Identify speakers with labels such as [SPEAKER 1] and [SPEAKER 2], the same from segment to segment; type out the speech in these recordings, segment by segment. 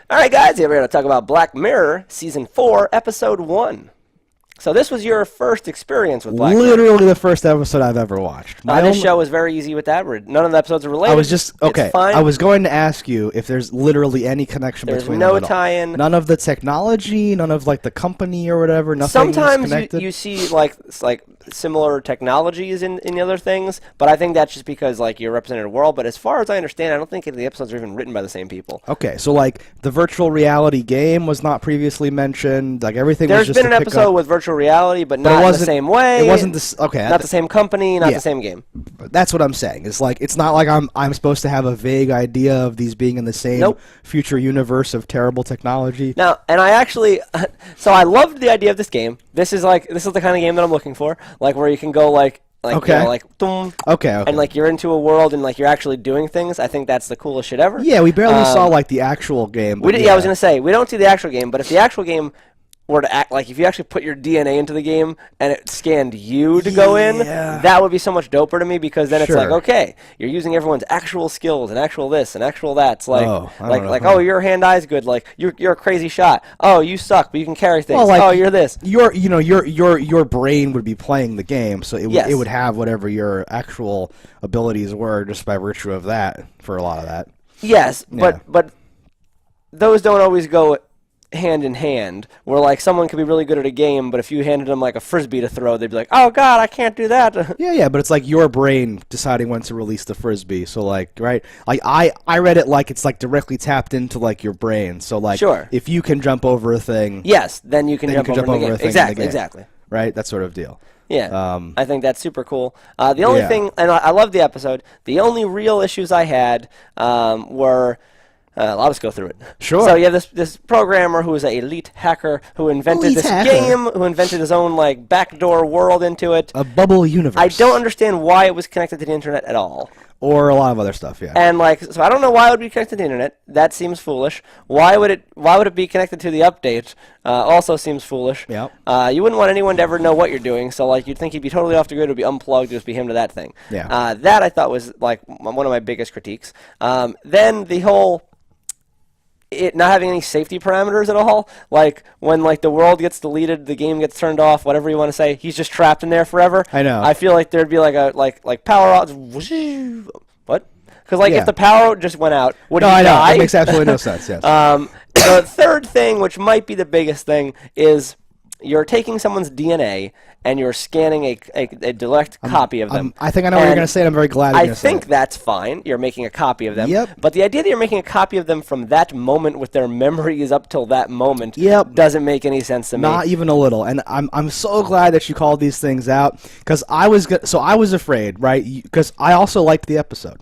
[SPEAKER 1] All right, guys, here we're going to talk about Black Mirror Season 4, Episode 1. So this was your first experience with Black Mirror.
[SPEAKER 2] Literally the first episode I've ever watched.
[SPEAKER 1] This show was very easy with that. None of the episodes are related.
[SPEAKER 2] I was just okay.
[SPEAKER 1] It's fine.
[SPEAKER 2] I was going to ask you if there's literally any connection between them.
[SPEAKER 1] There's no tie-in.
[SPEAKER 2] None of the technology, none of like the company or whatever. Nothing.
[SPEAKER 1] Sometimes you see like similar technologies in the other things, but I think that's just because like you're representing a world. But as far as I understand, I don't think any of the episodes are even written by the same people.
[SPEAKER 2] Okay, so like the virtual reality game was not previously mentioned. Like everything.
[SPEAKER 1] There's
[SPEAKER 2] was just
[SPEAKER 1] been an episode with virtual reality, but not in the same way.
[SPEAKER 2] It wasn't this. Okay,
[SPEAKER 1] not the same company, not the same game.
[SPEAKER 2] That's what I'm saying. It's like it's not like I'm supposed to have a vague idea of these being in the same future universe of terrible technology.
[SPEAKER 1] Now, and I actually, so I loved the idea of this game. This is the kind of game that I'm looking for, like where you can go like
[SPEAKER 2] okay.
[SPEAKER 1] You know, like boom,
[SPEAKER 2] okay,
[SPEAKER 1] and like you're into a world and like you're actually doing things. I think that's the coolest shit ever.
[SPEAKER 2] Yeah, we barely saw like the actual game.
[SPEAKER 1] We did, yeah, I was gonna say we don't see the actual game, but if the actual game were to act like if you actually put your DNA into the game and it scanned you to go in, that would be so much doper to me because then it's like, okay, you're using everyone's actual skills and actual this and actual that. It's like, oh, your hand-eye's good. Like you're a crazy shot. Oh, you suck, but you can carry things. Well, like, oh, you're this.
[SPEAKER 2] Your brain would be playing the game, so it would have whatever your actual abilities were just by virtue of that. For a lot of that.
[SPEAKER 1] Yes, but those don't always go hand in hand, where like someone could be really good at a game, but if you handed them like a frisbee to throw, they'd be like, oh god, I can't do that.
[SPEAKER 2] Yeah, but it's like your brain deciding when to release the frisbee. So like, right, like I read it like it's like directly tapped into like your brain. So like, if you can jump over a thing,
[SPEAKER 1] yes, then you can jump over a thing. Exactly.
[SPEAKER 2] Right, that sort of deal.
[SPEAKER 1] Yeah, I think that's super cool. The only thing, and I love the episode. The only real issues I had were. I'll just go through it.
[SPEAKER 2] Sure.
[SPEAKER 1] So you have this programmer who is an elite hacker who invented game, who invented his own like backdoor world into it.
[SPEAKER 2] A bubble universe.
[SPEAKER 1] I don't understand why it was connected to the internet at all.
[SPEAKER 2] Or a lot of other stuff, yeah.
[SPEAKER 1] And like, so I don't know why it would be connected to the internet. That seems foolish. Why would it be connected to the update? Also seems foolish.
[SPEAKER 2] Yep.
[SPEAKER 1] You wouldn't want anyone to ever know what you're doing. So like, you'd think he'd be totally off the grid. It would be unplugged. Just be him to that thing.
[SPEAKER 2] Yeah.
[SPEAKER 1] That I thought was like one of my biggest critiques. Then the whole. It not having any safety parameters at all, like when like the world gets deleted, the game gets turned off, whatever you want to say, he's just trapped in there forever.
[SPEAKER 2] I know.
[SPEAKER 1] I feel like there'd be like a like power out. What? Because like if the power just went out, would he die?
[SPEAKER 2] No, I know. It makes absolutely no sense. Yes.
[SPEAKER 1] The third thing, which might be the biggest thing, is you're taking someone's DNA and you're scanning a direct copy of them.
[SPEAKER 2] I think I know what you're going to say, and I'm very glad you're going to say it.
[SPEAKER 1] I think that's fine. You're making a copy of them.
[SPEAKER 2] Yep.
[SPEAKER 1] But the idea that you're making a copy of them from that moment with their memories up till that moment doesn't make any sense to me.
[SPEAKER 2] Not even a little. And I'm so glad that you called these things out, because I was afraid, right? Because I also liked the episode.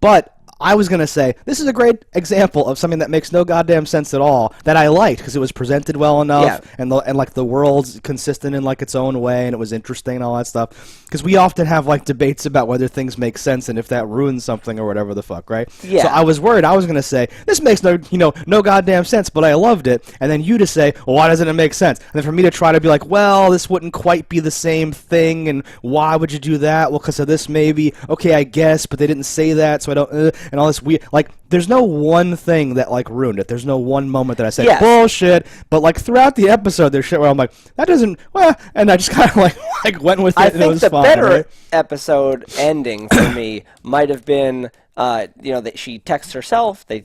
[SPEAKER 2] But I was going to say, this is a great example of something that makes no goddamn sense at all that I liked because it was presented well enough and like the world's consistent in like its own way and it was interesting and all that stuff. Because we often have like debates about whether things make sense and if that ruins something or whatever the fuck, right?
[SPEAKER 1] Yeah.
[SPEAKER 2] So I was worried. I was going to say, this makes no goddamn sense, but I loved it. And then you to say, well, why doesn't it make sense? And then for me to try to be like, well, this wouldn't quite be the same thing, and why would you do that? Well, because of this maybe. Okay, I guess, but they didn't say that, so I don't. And all this weird, like, there's no one thing that like ruined it. There's no one moment that I said bullshit. But like throughout the episode, there's shit where I'm like, that doesn't. Well, and I just kind of like went with it.
[SPEAKER 1] I think
[SPEAKER 2] it was
[SPEAKER 1] the
[SPEAKER 2] fun,
[SPEAKER 1] better
[SPEAKER 2] right?
[SPEAKER 1] episode ending for me might have been. That she texts herself. They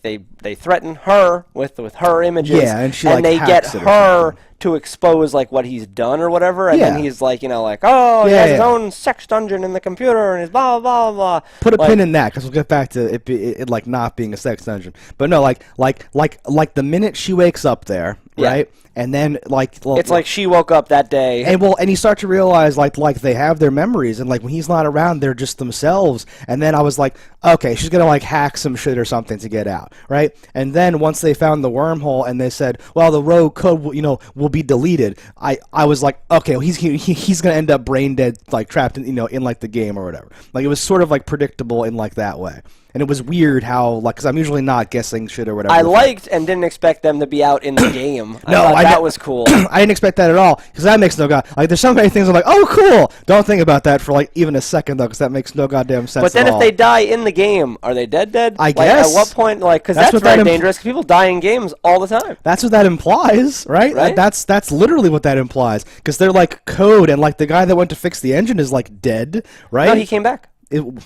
[SPEAKER 1] threaten her with her images,
[SPEAKER 2] and she
[SPEAKER 1] they get her to expose like what he's done or whatever, and then he's like, he has his own sex dungeon in the computer and his blah blah blah blah.
[SPEAKER 2] Put a pin in that because we'll get back to it like not being a sex dungeon. But no, like the minute she wakes up there, right? And then
[SPEAKER 1] it's like she woke up that day,
[SPEAKER 2] and you start to realize like they have their memories, and like when he's not around, they're just themselves. And then I was like, okay, she's gonna like hack some shit or something to get out, right? And then once they found the wormhole and they said, well, the rogue code will be deleted. I was like, okay, well, he's gonna end up brain dead, like trapped in in like the game or whatever. Like it was sort of like predictable in like that way. And it was weird how, like, because I'm usually not guessing shit or whatever.
[SPEAKER 1] I liked and didn't expect them to be out in the game. That was cool.
[SPEAKER 2] I didn't expect that at all, because that makes no like, there's so many things I'm like, oh, cool. Don't think about that for, like, even a second, though, because that makes no goddamn sense.
[SPEAKER 1] But then if they die in the game, are they dead?
[SPEAKER 2] I guess.
[SPEAKER 1] At what point, like, because that's very dangerous, because people die in games all the time.
[SPEAKER 2] That's what that implies, right? Like, that's literally what that implies, because they're, like, code, and, like, the guy that went to fix the engine is, like, dead, right?
[SPEAKER 1] No, he came back.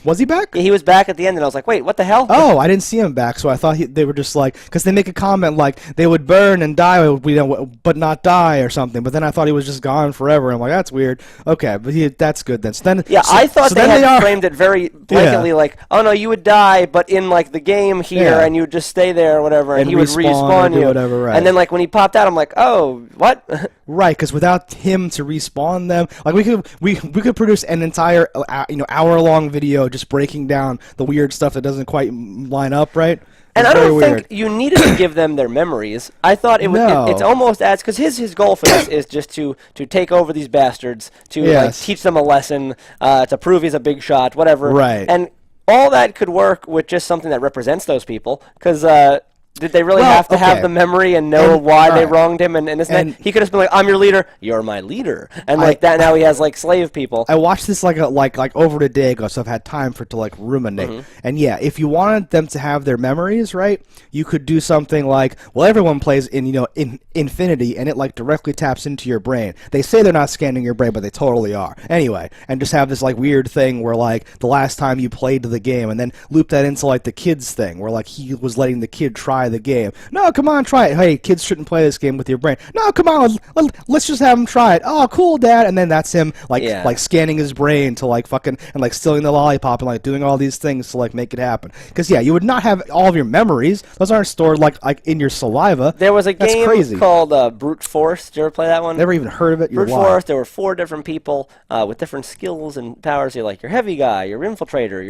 [SPEAKER 2] Was he back?
[SPEAKER 1] Yeah, he was back at the end, and I was like, wait, what the hell?
[SPEAKER 2] Oh, I didn't see him back, so I thought they were just like, because they make a comment like, they would burn and die, but not die or something, but then I thought he was just gone forever, and I'm like, that's weird. Okay, but that's good then.
[SPEAKER 1] I thought they had framed it very blatantly like, oh no, you would die, but in like the game here, and you would just stay there or whatever, and he would respawn you.
[SPEAKER 2] Whatever, right.
[SPEAKER 1] And then like when he popped out, I'm like, oh, what?
[SPEAKER 2] Right, because without him to respawn them, like we could produce an entire hour-long video just breaking down the weird stuff that doesn't quite line up, right?
[SPEAKER 1] And I don't think you needed to give them their memories. I thought it would. It's almost as because his goal for this is just to take over these bastards, to like, teach them a lesson, to prove he's a big shot, whatever.
[SPEAKER 2] Right.
[SPEAKER 1] And all that could work with just something that represents those people, because. Did they really have to have the memory and know why they wronged him? And he could have been like, "I'm your leader. You're my leader," and like that. Now he has like slave people.
[SPEAKER 2] I watched this like over a day ago, so I've had time for it to like ruminate. And yeah, if you wanted them to have their memories, right, you could do something like, well, everyone plays in Infinity, and it like directly taps into your brain. They say they're not scanning your brain, but they totally are. Anyway, and just have this like weird thing where like the last time you played the game, and then loop that into like the kids thing, where like he was letting the kid try the game. No, come on, try it. Hey, kids shouldn't play this game with your brain. No, come on, let's just have him try it. Oh, cool, Dad. And then that's him like scanning his brain to like fucking and like stealing the lollipop and like doing all these things to like make it happen. Because you would not have all of your memories. Those aren't stored like in your saliva.
[SPEAKER 1] There was a game called Brute Force. Did you ever play that one?
[SPEAKER 2] Never even heard of it.
[SPEAKER 1] Brute Force. There were 4 different people with different skills and powers. You're like your heavy guy, your infiltrator,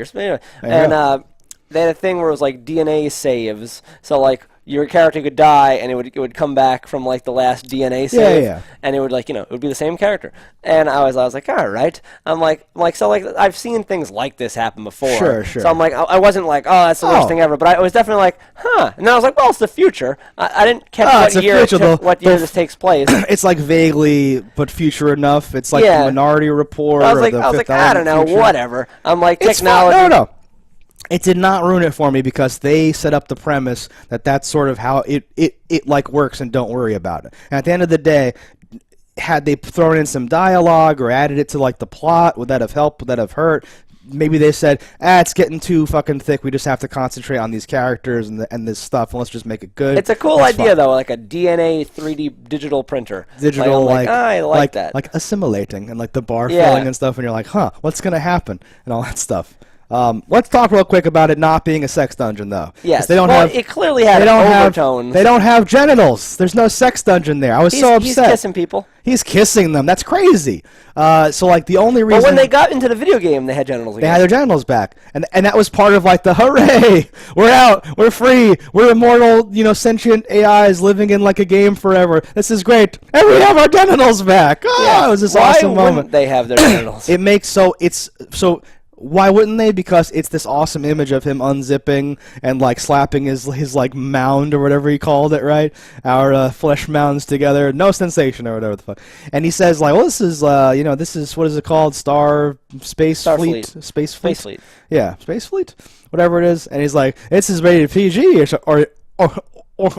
[SPEAKER 1] and they had a thing where it was like DNA saves. So like your character could die, and it would come back from like the last DNA save, and it would like it would be the same character. And I was like, all right. I'm like I've seen things like this happen before.
[SPEAKER 2] Sure.
[SPEAKER 1] So I'm like, I wasn't like, oh, that's the worst thing ever, but I was definitely like, huh. And then I was like, well, it's the future. I didn't catch what year this takes place.
[SPEAKER 2] It's like vaguely, but future enough. It's like the Minority Report.
[SPEAKER 1] I was like, I don't know, whatever. I'm like, technology.
[SPEAKER 2] No. It did not ruin it for me because they set up the premise that that's sort of how it like works, and don't worry about it. And at the end of the day, had they thrown in some dialogue or added it to like the plot, would that have helped? Would that have hurt? Maybe they said, it's getting too fucking thick. We just have to concentrate on these characters and this stuff, and let's just make it good.
[SPEAKER 1] It's a cool idea, though, like a DNA 3D digital printer. I like that.
[SPEAKER 2] Like assimilating and like the bar filling and stuff, and you're like, what's going to happen? And all that stuff. Let's talk real quick about it not being a sex dungeon, though.
[SPEAKER 1] Yes. It clearly had overtones.
[SPEAKER 2] They don't have genitals. There's no sex dungeon there. I was so upset.
[SPEAKER 1] He's kissing people.
[SPEAKER 2] He's kissing them. That's crazy. So, like, the only reason...
[SPEAKER 1] But when they got into the video game, they had genitals again.
[SPEAKER 2] They had their genitals back. And that was part of, like, the hooray! We're out! We're free! We're immortal, sentient AIs living in, like, a game forever. This is great! And we have our genitals back! Oh, it was this awesome moment.
[SPEAKER 1] Why wouldn't they have their genitals?
[SPEAKER 2] Why wouldn't they? Because it's this awesome image of him unzipping and like slapping his like mound or whatever he called it, right? Our flesh mounds together, no sensation or whatever the fuck. And he says like, well, this is this is what is it called? Space Fleet. Yeah, Space Fleet, whatever it is. And he's like, this is rated PG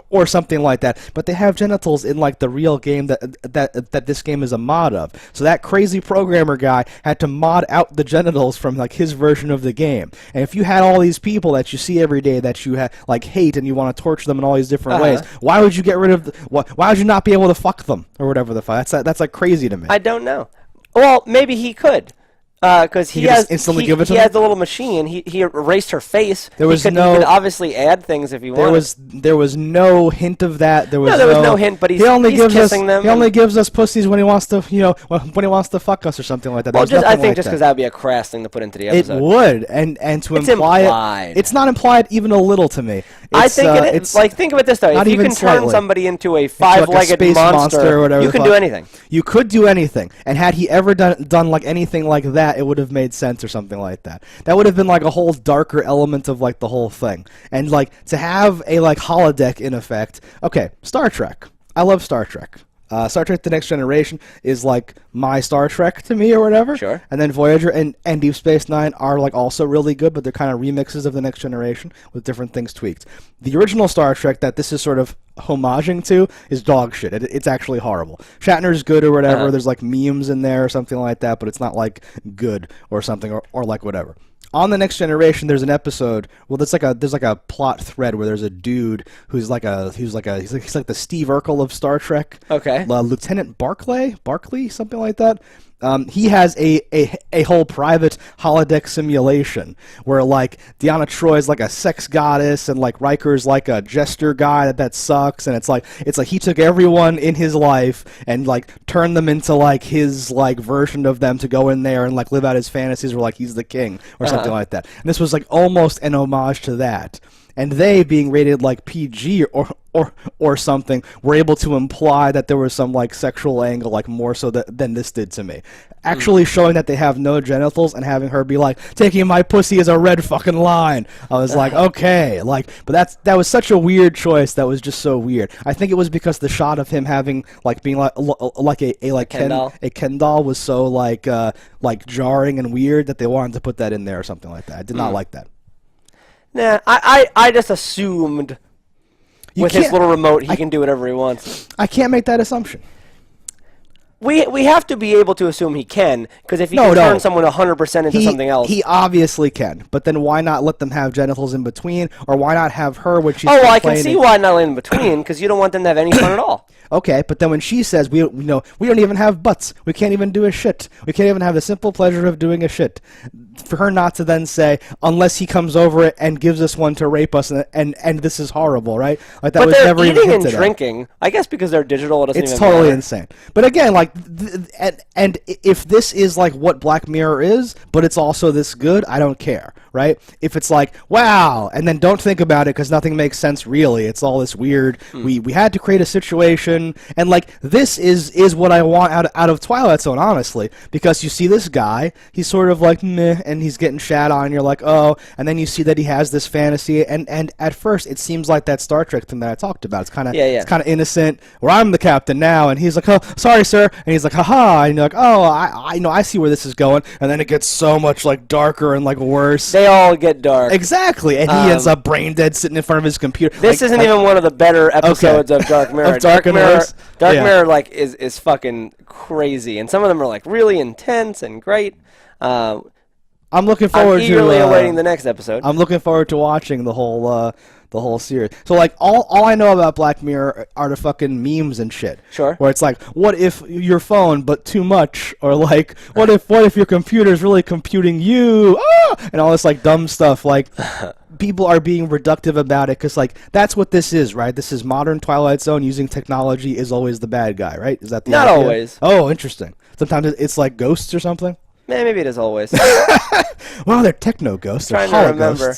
[SPEAKER 2] or something like that. But they have genitals in like the real game that this game is a mod of. So that crazy programmer guy had to mod out the genitals from like his version of the game. And if you had all these people that you see every day that you like hate and you want to torture them in all these different ways, why would you get rid of why would you not be able to fuck them or whatever the fuck? That's like crazy to me.
[SPEAKER 1] I don't know. Well, maybe he could. Because he has the little machine. He erased her face. He could obviously add things if he wanted.
[SPEAKER 2] There was no hint of that. There was
[SPEAKER 1] no hint. But he's kissing them.
[SPEAKER 2] He only gives us pussies when he wants to, when he wants to fuck us or something like that.
[SPEAKER 1] Well, I think just because that would be a crass thing to put into the episode.
[SPEAKER 2] It would, and to imply it, it's not implied even a little to me.
[SPEAKER 1] I think it's like, think of it this way: if you can turn somebody into a 5-legged monster, or whatever, you can do anything.
[SPEAKER 2] You could do anything, and had he ever done like anything like that, that, it would have made sense or something like that. That would have been like a whole darker element of like the whole thing. And like to have a like holodeck in effect. Okay, Star Trek. I love Star Trek. Star Trek The Next Generation is like my Star Trek to me or whatever.
[SPEAKER 1] Sure.
[SPEAKER 2] And then Voyager and Deep Space Nine are like also really good, but they're kind of remixes of The Next Generation with different things tweaked. The original Star Trek that this is sort of homaging to is dog shit. It's actually horrible. Shatner's good or whatever. There's like memes in there or something like that, but it's not like good or something or like whatever. On The Next Generation, there's an episode. Well, there's like a plot thread where there's a dude who's like the Steve Urkel of Star Trek.
[SPEAKER 1] Okay.
[SPEAKER 2] Lieutenant Barclay, something like that. He has a whole private holodeck simulation where like Deanna Troy's like a sex goddess and like Riker's like a jester guy that sucks, and it's like he took everyone in his life and like turned them into like his like version of them to go in there and like live out his fantasies where like he's the king or something like that. And this was like almost an homage to that. And they, being rated like PG or something, were able to imply that there was some like sexual angle, like more so than this did to me. Actually showing that they have no genitals and having her be like, taking my pussy is a red fucking line. I was like, okay, like, but that was such a weird choice. That was just so weird. I think it was because the shot of him having like being like a Ken doll was so like jarring and weird that they wanted to put that in there or something like that. I did not like that.
[SPEAKER 1] Nah, I just assumed with his little remote he can do whatever he wants.
[SPEAKER 2] I can't make that assumption.
[SPEAKER 1] We have to be able to assume he can, because if he can turn someone 100% into something else.
[SPEAKER 2] He obviously can, but then why not let them have genitals in between, or why not have her when she's
[SPEAKER 1] I can see why not in between, because you don't want them to have any fun at all.
[SPEAKER 2] Okay, but then when she says we don't even have butts, we can't even do a shit, we can't even have the simple pleasure of doing a shit, for her not to then say unless he comes over it and gives us one to rape us and this is horrible, right? Like that
[SPEAKER 1] but
[SPEAKER 2] was
[SPEAKER 1] they're
[SPEAKER 2] never
[SPEAKER 1] eating
[SPEAKER 2] even
[SPEAKER 1] and drinking. I guess because they're digital, it doesn't
[SPEAKER 2] it's
[SPEAKER 1] even
[SPEAKER 2] totally
[SPEAKER 1] matter.
[SPEAKER 2] Insane. But again, like and if this is like what Black Mirror is, but it's also this good, I don't care, right? If it's like wow, and then don't think about it because nothing makes sense really. It's all this weird. We had to create a situation, and like this is what I want out of Twilight Zone, honestly, because you see this guy, he's sort of like meh, and he's getting shat on. You're like oh, and then you see that he has this fantasy, and at first it seems like that Star Trek thing that I talked about. It's kind of it's kind of innocent. Where I'm the captain now, and he's like oh sorry sir, and he's like haha, and you're like oh I know I see where this is going, and then it gets so much like darker and like worse.
[SPEAKER 1] They all get dark.
[SPEAKER 2] Exactly, and he ends up brain dead sitting in front of his computer.
[SPEAKER 1] This isn't even one of the better episodes of Dark Mirror.
[SPEAKER 2] Dark
[SPEAKER 1] Mirror like is fucking crazy, and some of them are like really intense and great.
[SPEAKER 2] I'm looking forward
[SPEAKER 1] I'm eagerly awaiting the next episode.
[SPEAKER 2] I'm looking forward to watching the whole series. So like all I know about Black Mirror are the fucking memes and shit.
[SPEAKER 1] Sure.
[SPEAKER 2] Where it's like, what if your phone but too much, or like what if your computer's really computing you, and all this like dumb stuff. Like people are being reductive about it because like that's what this is, right? This is modern Twilight Zone using technology is always the bad guy, right? Is that the
[SPEAKER 1] not
[SPEAKER 2] idea?
[SPEAKER 1] always?
[SPEAKER 2] Oh, interesting. Sometimes it's like ghosts or something.
[SPEAKER 1] Maybe it is always.
[SPEAKER 2] Well, they're techno ghosts.
[SPEAKER 1] I'm trying to remember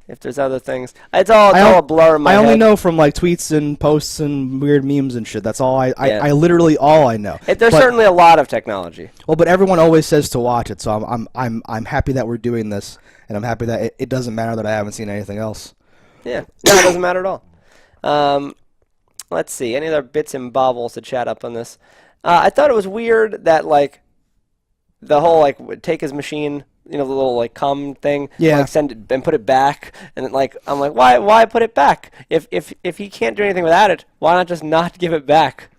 [SPEAKER 1] if there's other things. It's all a blur in my head.
[SPEAKER 2] I only know from like tweets and posts and weird memes and shit. That's all I literally all I know.
[SPEAKER 1] There's certainly a lot of technology.
[SPEAKER 2] Well, but everyone always says to watch it, so I'm happy that we're doing this, and I'm happy that it doesn't matter that I haven't seen anything else.
[SPEAKER 1] Yeah, no, it doesn't matter at all. Let's see, any other bits and bobbles to chat up on this? I thought it was weird that like the whole like would take his machine, the little like cum thing, like send it and put it back, and then, like I'm like why put it back if he can't do anything without it, why not just not give it back?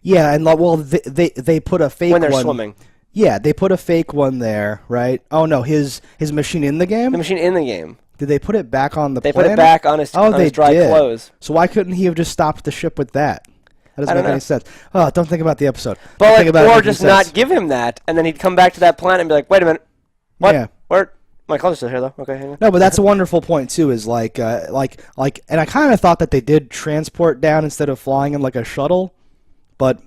[SPEAKER 2] Yeah, and well they put a fake
[SPEAKER 1] when they're
[SPEAKER 2] one.
[SPEAKER 1] Swimming.
[SPEAKER 2] Yeah, they put a fake one there, right? Oh no, his machine in the game.
[SPEAKER 1] The machine in the game.
[SPEAKER 2] Did they put it back on the planet?
[SPEAKER 1] They put it back on his dry clothes.
[SPEAKER 2] So why couldn't he have just stopped the ship with that? That doesn't make any sense. Oh, don't think about the episode.
[SPEAKER 1] But or just not give him that, and then he'd come back to that planet and be like, wait a minute. What?
[SPEAKER 2] Yeah.
[SPEAKER 1] Where? My clothes are still here, though. Okay, hang on.
[SPEAKER 2] No, but that's a wonderful point, too, is like, and I kind of thought that they did transport down instead of flying in like a shuttle, but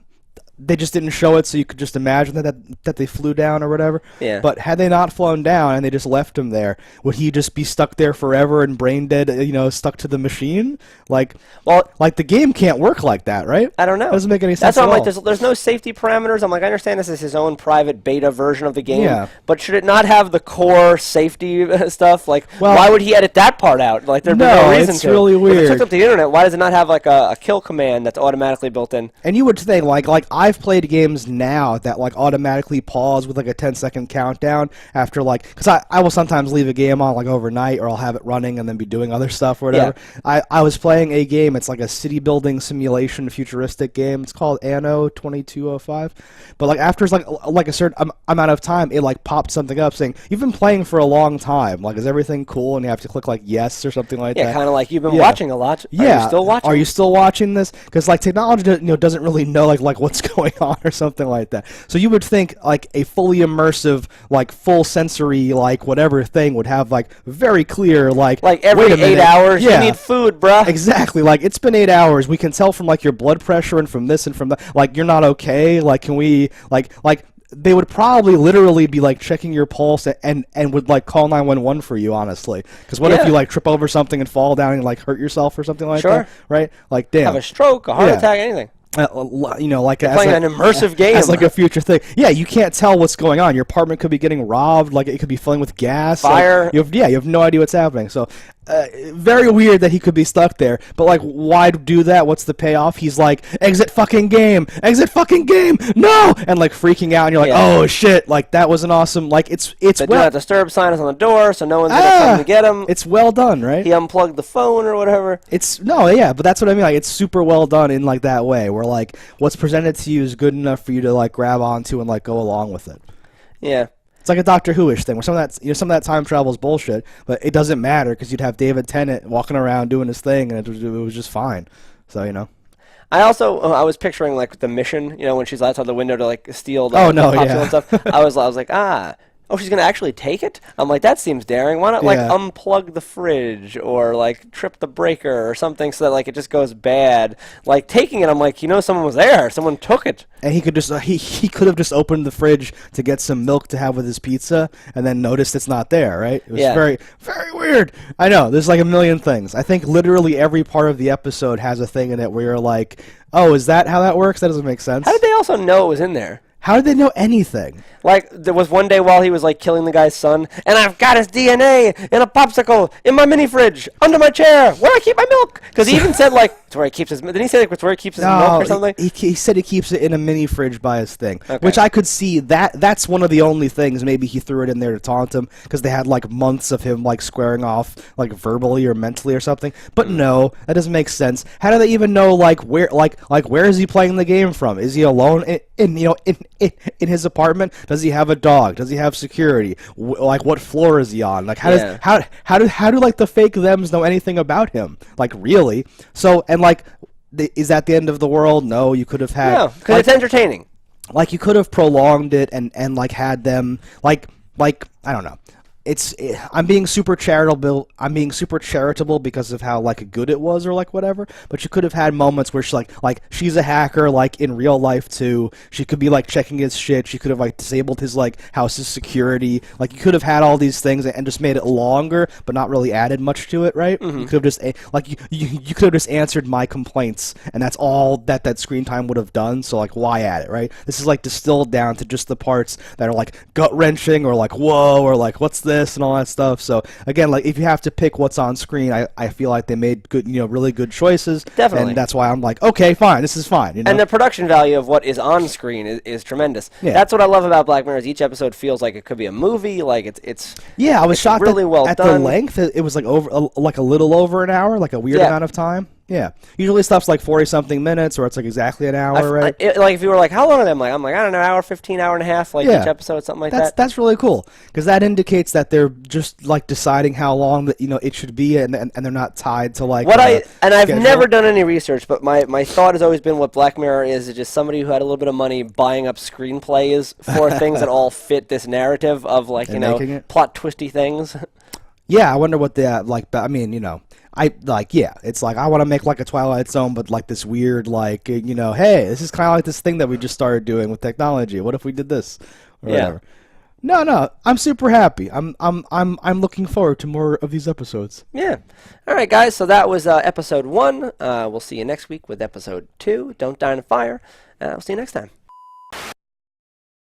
[SPEAKER 2] they just didn't show it, so you could just imagine that they flew down or whatever.
[SPEAKER 1] Yeah.
[SPEAKER 2] But had they not flown down and they just left him there, would he just be stuck there forever and brain dead, stuck to the machine? Like the game can't work like that, right?
[SPEAKER 1] I don't know.
[SPEAKER 2] That doesn't make any sense.
[SPEAKER 1] That's why
[SPEAKER 2] at
[SPEAKER 1] I'm
[SPEAKER 2] all.
[SPEAKER 1] like, there's no safety parameters. I'm like, I understand this is his own private beta version of the game,
[SPEAKER 2] Yeah.
[SPEAKER 1] but should it not have the core safety stuff? Like, why would he edit that part out? Like, there'd be no reason
[SPEAKER 2] it's
[SPEAKER 1] to.
[SPEAKER 2] really weird.
[SPEAKER 1] If it's hooked up to the internet, why does it not have like a kill command that's automatically built in?
[SPEAKER 2] And you would think, like I've played games now that like automatically pause with like a 10-second countdown after because I will sometimes leave a game on like overnight, or I'll have it running and then be doing other stuff or whatever. Yeah. I was playing a game, it's like a city building simulation futuristic game. It's called Anno 2205. But like after it's like a certain amount of time, it like popped something up saying, you've been playing for a long time. Like, is everything cool? And you have to click like yes or something like that.
[SPEAKER 1] Yeah, kind of like you've been watching a lot.
[SPEAKER 2] Yeah.
[SPEAKER 1] Are you still watching?
[SPEAKER 2] Are you still watching this? Because like technology doesn't really know like what's going on or something like that. So you would think like a fully immersive, like full sensory, like whatever thing would have like very clear like
[SPEAKER 1] every
[SPEAKER 2] wait a
[SPEAKER 1] 8
[SPEAKER 2] minute.
[SPEAKER 1] hours
[SPEAKER 2] Yeah.
[SPEAKER 1] you need food, bruh.
[SPEAKER 2] Exactly. Like, it's been 8 hours. We can tell from like your blood pressure and from this and from that. Like, you're not okay. Like, can we like they would probably literally be like checking your pulse and would like call 911 for you, honestly. Because what if you like trip over something and fall down and like hurt yourself or something like that? Right? Like, damn.
[SPEAKER 1] Have a stroke, a heart attack, anything.
[SPEAKER 2] Like as
[SPEAKER 1] playing an immersive game
[SPEAKER 2] as like a future thing. Yeah, you can't tell what's going on. Your apartment could be getting robbed. Like, it could be filling with gas.
[SPEAKER 1] Fire.
[SPEAKER 2] Like, you have no idea what's happening. So, very weird that he could be stuck there. But like, why do that? What's the payoff? He's like, exit fucking game, no, and like freaking out. And you're like, oh shit! Like, that was an awesome. Like, it's
[SPEAKER 1] the do not disturb sign is on the door, so no one's gonna come to get him.
[SPEAKER 2] It's well done, right?
[SPEAKER 1] He unplugged the phone or whatever.
[SPEAKER 2] But that's what I mean. Like, it's super well done in like that way, where like what's presented to you is good enough for you to like grab onto and like go along with it.
[SPEAKER 1] Yeah.
[SPEAKER 2] It's like a Doctor Who-ish thing, where some of that time travel is bullshit, but it doesn't matter because you'd have David Tennant walking around doing his thing, and it was just fine. So
[SPEAKER 1] I also I was picturing like the mission, when she's outside the window to like steal the and stuff. I was like, oh, she's gonna actually take it? I'm like, that seems daring. Why not like unplug the fridge or like trip the breaker or something so that like it just goes bad? Like, taking it, I'm like, someone was there. Someone took it.
[SPEAKER 2] And he could just he could have just opened the fridge to get some milk to have with his pizza, and then noticed it's not there. Right? It was very, very weird. I know. There's like a million things. I think literally every part of the episode has a thing in it where you're like, oh, is that how that works? That doesn't make sense.
[SPEAKER 1] How did they also know it was in there?
[SPEAKER 2] How did they know anything?
[SPEAKER 1] Like, there was one day while he was, like, killing the guy's son, and I've got his DNA in a popsicle in my mini fridge under my chair where I keep my milk. Because he even said, like, it's where he keeps his... Didn't he say, like, it's where he keeps his milk or something?
[SPEAKER 2] He said he keeps it in a mini fridge by his thing.
[SPEAKER 1] Okay.
[SPEAKER 2] Which I could see. That's one of the only things maybe he threw it in there to taunt him, because they had, like, months of him, like, squaring off, like, verbally or mentally or something. But no, that doesn't make sense. How do they even know, like, where is he playing the game from? Is he alone in his apartment? Does he have a dog? Does he have security? Like, what floor is he on? Like, how do like the fake thems know anything about him? Like, really? So, and like, is that the end of the world? No, you could have had.
[SPEAKER 1] No, because it's entertaining.
[SPEAKER 2] Like, you could have prolonged it and like had them like I don't know. I'm being super charitable. I'm being super charitable because of how like good it was, or like whatever. But you could have had moments where she's a hacker, like in real life too. She could be like checking his shit. She could have like disabled his like house's security. Like, you could have had all these things and just made it longer, but not really added much to it, right? Mm-hmm. You could have just you could have just answered my complaints, and that's all that screen time would have done. So like, why add it, right? This is like distilled down to just the parts that are like gut wrenching, or like whoa, or like what's this and all that stuff. So again, like, if you have to pick what's on screen, I feel like they made good, really good choices.
[SPEAKER 1] Definitely.
[SPEAKER 2] And that's why I'm like, okay, fine, this is fine.
[SPEAKER 1] And the production value of what is on screen is tremendous.
[SPEAKER 2] Yeah.
[SPEAKER 1] That's what I love about Black Mirror. Is each episode feels like it could be a movie. Like, it's
[SPEAKER 2] I was shocked
[SPEAKER 1] really well
[SPEAKER 2] at
[SPEAKER 1] done.
[SPEAKER 2] the length. It was like a little over an hour, like a weird amount of time. Yeah, usually stuff's like 40-something minutes, or it's like exactly an hour, right?
[SPEAKER 1] Like, if you were like, how long are they? I'm like, I don't know, hour 15, hour and a half, like each episode, something like that.
[SPEAKER 2] That's really cool, because that indicates that they're just like deciding how long that it should be, and they're not tied to like
[SPEAKER 1] I've never done any research, but my thought has always been what Black Mirror is just somebody who had a little bit of money buying up screenplays for things that all fit this narrative of like plot twisty things.
[SPEAKER 2] Yeah, I wonder what the I mean, it's like I want to make like a Twilight Zone, but like this weird, like hey, this is kind of like this thing that we just started doing with technology. What if we did this or whatever? No, I'm super happy. I'm looking forward to more of these episodes.
[SPEAKER 1] Yeah. All right, guys. So that was episode 1. We'll see you next week with episode 2. Don't Die in a Fire. We'll see you next time.